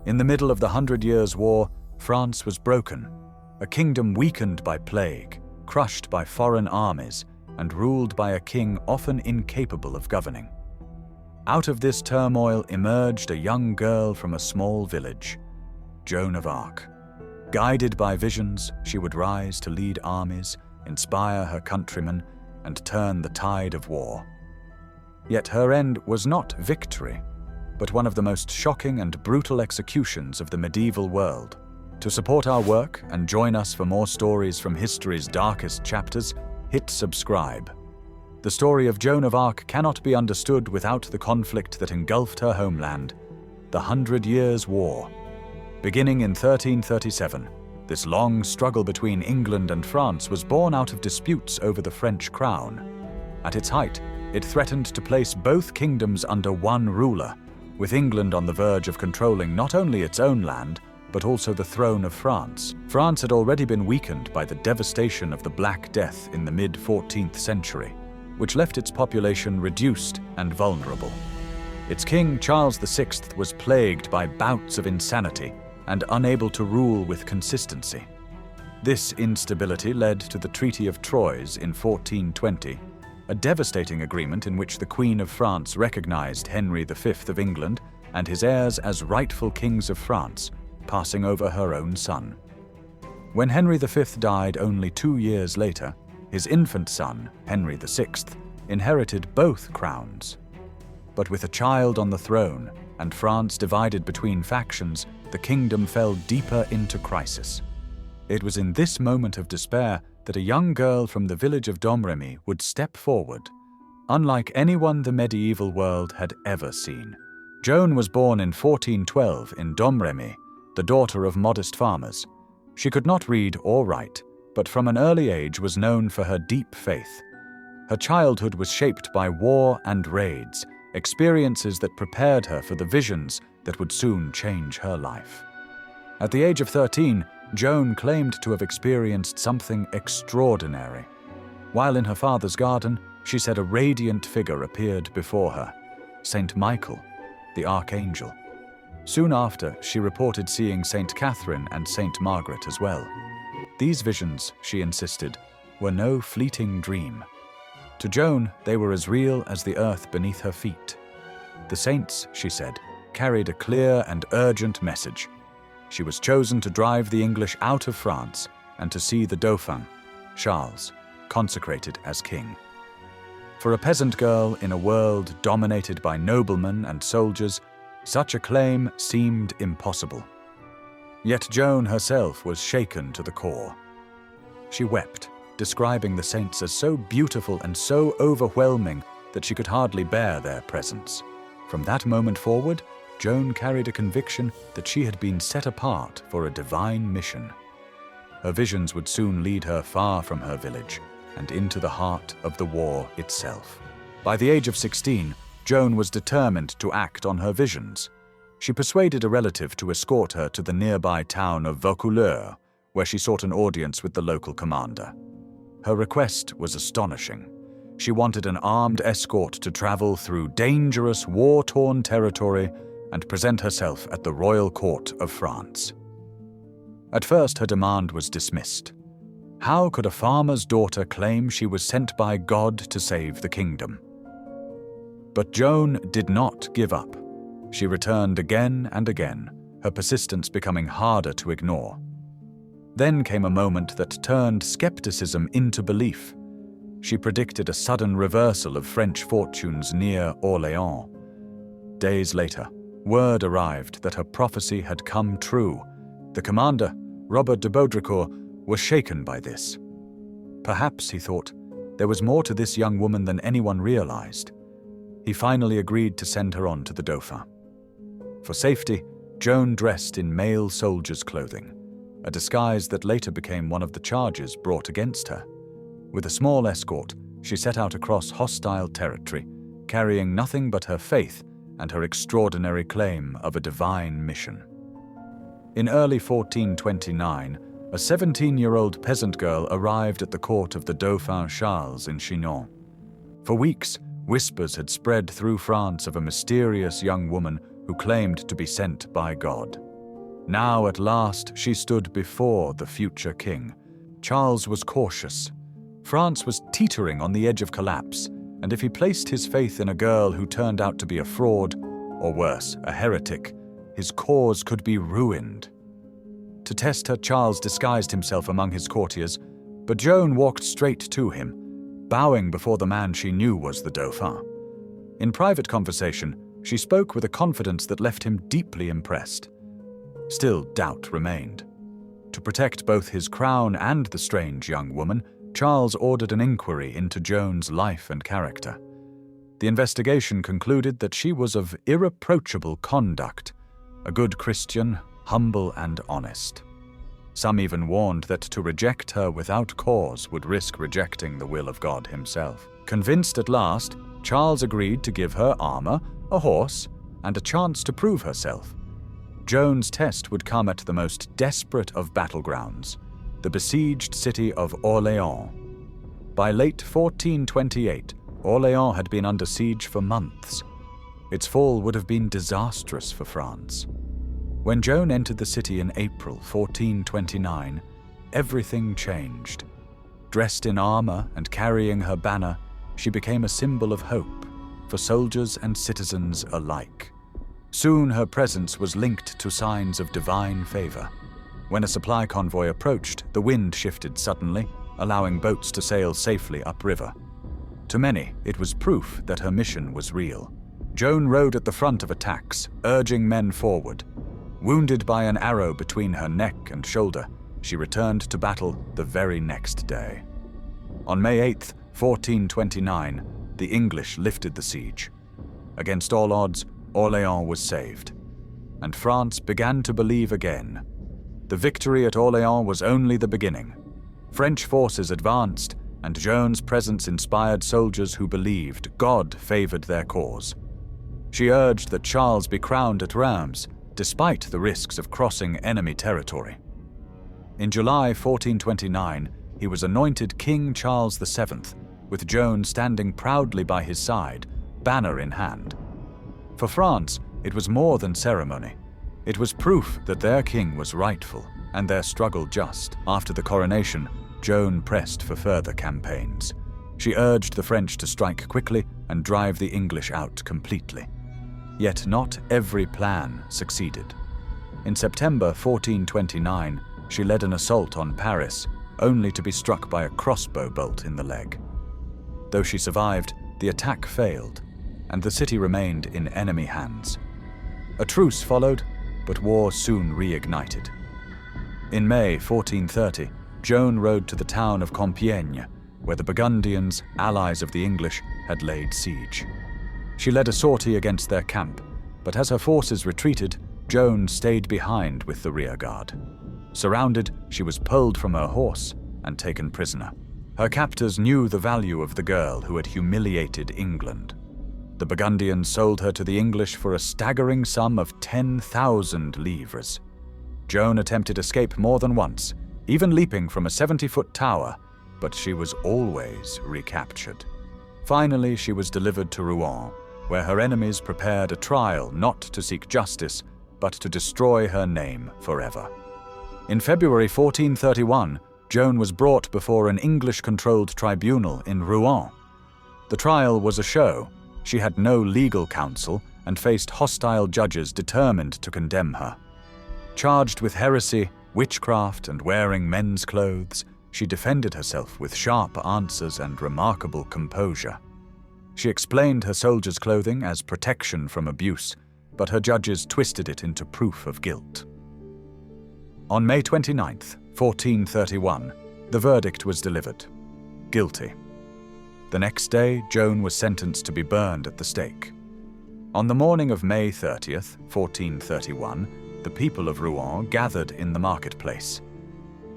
In the middle of the 100 Years' War, France was broken, a kingdom weakened by plague, crushed by foreign armies, and ruled by a king often incapable of governing. Out of this turmoil emerged a young girl from a small village, Joan of Arc. Guided by visions, she would rise to lead armies, inspire her countrymen, and turn the tide of war. Yet her end was not victory, but one of the most shocking and brutal executions of the medieval world. To support our work and join us for more stories from history's darkest chapters, hit subscribe. The story of Joan of Arc cannot be understood without the conflict that engulfed her homeland, the 100 Years' War. Beginning in 1337, this long struggle between England and France was born out of disputes over the French crown. At its height, it threatened to place both kingdoms under one ruler, with England on the verge of controlling not only its own land, but also the throne of France. France had already been weakened by the devastation of the Black Death in the mid-14th century, which left its population reduced and vulnerable. Its king, Charles VI, was plagued by bouts of insanity and unable to rule with consistency. This instability led to the Treaty of Troyes in 1420, a devastating agreement in which the Queen of France recognized Henry V of England and his heirs as rightful kings of France, passing over her own son. When Henry V died only 2 years later, his infant son, Henry VI, inherited both crowns. But with a child on the throne and France divided between factions, the kingdom fell deeper into crisis. It was in this moment of despair that a young girl from the village of Domremy would step forward, unlike anyone the medieval world had ever seen. Joan was born in 1412 in Domremy, the daughter of modest farmers. She could not read or write, but from an early age was known for her deep faith. Her childhood was shaped by war and raids, experiences that prepared her for the visions that would soon change her life. At the age of 13, Joan claimed to have experienced something extraordinary. While in her father's garden, she said a radiant figure appeared before her, Saint Michael, the archangel. Soon after, she reported seeing Saint Catherine and Saint Margaret as well. These visions, she insisted, were no fleeting dream. To Joan, they were as real as the earth beneath her feet. The saints, she said, carried a clear and urgent message. She was chosen to drive the English out of France and to see the Dauphin, Charles, consecrated as king. For a peasant girl in a world dominated by noblemen and soldiers, such a claim seemed impossible. Yet Joan herself was shaken to the core. She wept, describing the saints as so beautiful and so overwhelming that she could hardly bear their presence. From that moment forward, Joan carried a conviction that she had been set apart for a divine mission. Her visions would soon lead her far from her village and into the heart of the war itself. By the age of 16, Joan was determined to act on her visions. She persuaded a relative to escort her to the nearby town of Vaucouleurs, where she sought an audience with the local commander. Her request was astonishing. She wanted an armed escort to travel through dangerous, war-torn territory and present herself at the royal court of France. At first, her demand was dismissed. How could a farmer's daughter claim she was sent by God to save the kingdom? But Joan did not give up. She returned again and again, her persistence becoming harder to ignore. Then came a moment that turned skepticism into belief. She predicted a sudden reversal of French fortunes near Orléans. Days later, word arrived that her prophecy had come true. The commander, Robert de Baudricourt, was shaken by this. Perhaps, he thought, there was more to this young woman than anyone realized. He finally agreed to send her on to the Dauphin. For safety, Joan dressed in male soldier's clothing, a disguise that later became one of the charges brought against her. With a small escort, she set out across hostile territory, carrying nothing but her faith and her extraordinary claim of a divine mission. In early 1429, a 17-year-old peasant girl arrived at the court of the Dauphin Charles in Chinon. For weeks, whispers had spread through France of a mysterious young woman who claimed to be sent by God. Now at last she stood before the future king. Charles was cautious. France was teetering on the edge of collapse, and if he placed his faith in a girl who turned out to be a fraud, or worse, a heretic, his cause could be ruined. To test her, Charles disguised himself among his courtiers, but Joan walked straight to him, bowing before the man she knew was the Dauphin. In private conversation, she spoke with a confidence that left him deeply impressed. Still, doubt remained. To protect both his crown and the strange young woman, Charles ordered an inquiry into Joan's life and character. The investigation concluded that she was of irreproachable conduct, a good Christian, humble and honest. Some even warned that to reject her without cause would risk rejecting the will of God himself. Convinced at last, Charles agreed to give her armor, a horse, and a chance to prove herself. Joan's test would come at the most desperate of battlegrounds, the besieged city of Orléans. By late 1428, Orléans had been under siege for months. Its fall would have been disastrous for France. When Joan entered the city in April 1429, everything changed. Dressed in armor and carrying her banner, she became a symbol of hope for soldiers and citizens alike. Soon her presence was linked to signs of divine favor. When a supply convoy approached, the wind shifted suddenly, allowing boats to sail safely upriver. To many, it was proof that her mission was real. Joan rode at the front of attacks, urging men forward. Wounded by an arrow between her neck and shoulder, she returned to battle the very next day. On May 8, 1429, the English lifted the siege. Against all odds, Orléans was saved, and France began to believe again. The victory at Orléans was only the beginning. French forces advanced, and Joan's presence inspired soldiers who believed God favored their cause. She urged that Charles be crowned at Reims, despite the risks of crossing enemy territory. In July 1429, he was anointed King Charles VII, with Joan standing proudly by his side, banner in hand. For France, it was more than ceremony. It was proof that their king was rightful and their struggle just. After the coronation, Joan pressed for further campaigns. She urged the French to strike quickly and drive the English out completely. Yet not every plan succeeded. In September 1429, she led an assault on Paris, only to be struck by a crossbow bolt in the leg. Though she survived, the attack failed, and the city remained in enemy hands. A truce followed, but war soon reignited. In May 1430, Joan rode to the town of Compiègne, where the Burgundians, allies of the English, had laid siege. She led a sortie against their camp, but as her forces retreated, Joan stayed behind with the rearguard. Surrounded, she was pulled from her horse and taken prisoner. Her captors knew the value of the girl who had humiliated England. The Burgundians sold her to the English for a staggering sum of 10,000 livres. Joan attempted escape more than once, even leaping from a 70-foot tower, but she was always recaptured. Finally, she was delivered to Rouen, where her enemies prepared a trial not to seek justice, but to destroy her name forever. In February 1431, Joan was brought before an English-controlled tribunal in Rouen. The trial was a show. She had no legal counsel and faced hostile judges determined to condemn her. Charged with heresy, witchcraft, and wearing men's clothes, she defended herself with sharp answers and remarkable composure. She explained her soldiers' clothing as protection from abuse, but her judges twisted it into proof of guilt. On May 29, 1431, the verdict was delivered: guilty. The next day, Joan was sentenced to be burned at the stake. On the morning of May 30th, 1431, the people of Rouen gathered in the marketplace.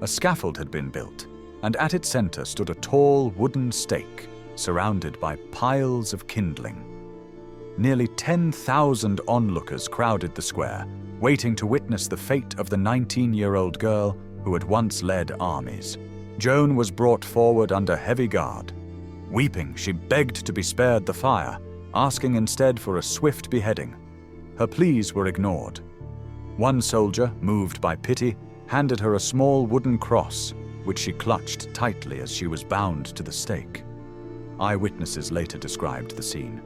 A scaffold had been built, and at its center stood a tall wooden stake surrounded by piles of kindling. Nearly 10,000 onlookers crowded the square, waiting to witness the fate of the 19-year-old girl who had once led armies. Joan was brought forward under heavy guard. Weeping, she begged to be spared the fire, asking instead for a swift beheading. Her pleas were ignored. One soldier, moved by pity, handed her a small wooden cross, which she clutched tightly as she was bound to the stake. Eyewitnesses later described the scene.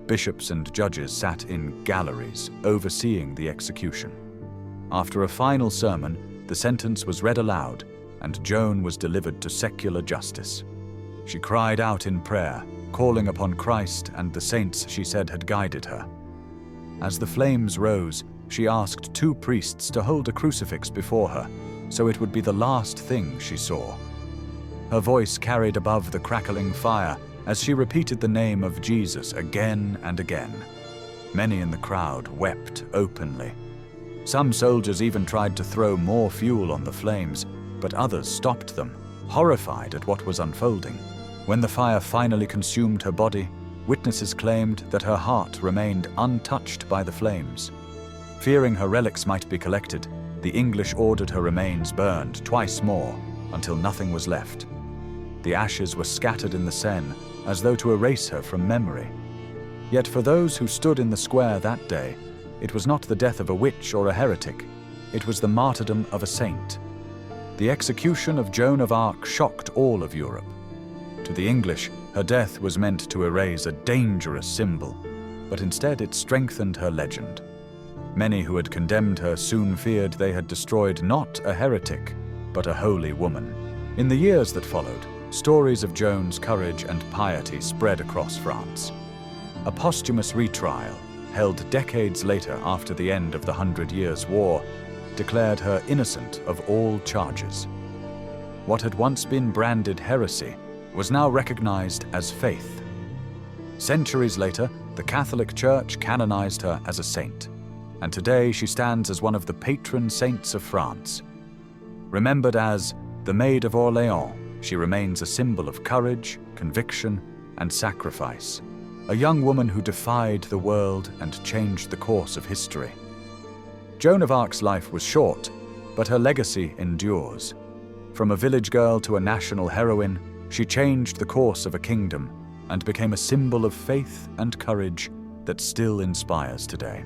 Bishops and judges sat in galleries, overseeing the execution. After a final sermon, the sentence was read aloud, and Joan was delivered to secular justice. She cried out in prayer, calling upon Christ and the saints she said had guided her. As the flames rose, she asked 2 priests to hold a crucifix before her, so it would be the last thing she saw. Her voice carried above the crackling fire as she repeated the name of Jesus again and again. Many in the crowd wept openly. Some soldiers even tried to throw more fuel on the flames, but others stopped them, horrified at what was unfolding. When the fire finally consumed her body, witnesses claimed that her heart remained untouched by the flames. Fearing her relics might be collected, the English ordered her remains burned twice more until nothing was left. The ashes were scattered in the Seine as though to erase her from memory. Yet for those who stood in the square that day, it was not the death of a witch or a heretic, it was the martyrdom of a saint. The execution of Joan of Arc shocked all of Europe. To the English, her death was meant to erase a dangerous symbol, but instead it strengthened her legend. Many who had condemned her soon feared they had destroyed not a heretic, but a holy woman. In the years that followed, stories of Joan's courage and piety spread across France. A posthumous retrial, held decades later after the end of the 100 Years' War, declared her innocent of all charges. What had once been branded heresy was now recognized as faith. Centuries later, the Catholic Church canonized her as a saint, and today she stands as one of the patron saints of France. Remembered as the Maid of Orléans, she remains a symbol of courage, conviction, and sacrifice. A young woman who defied the world and changed the course of history. Joan of Arc's life was short, but her legacy endures. From a village girl to a national heroine, she changed the course of a kingdom and became a symbol of faith and courage that still inspires today.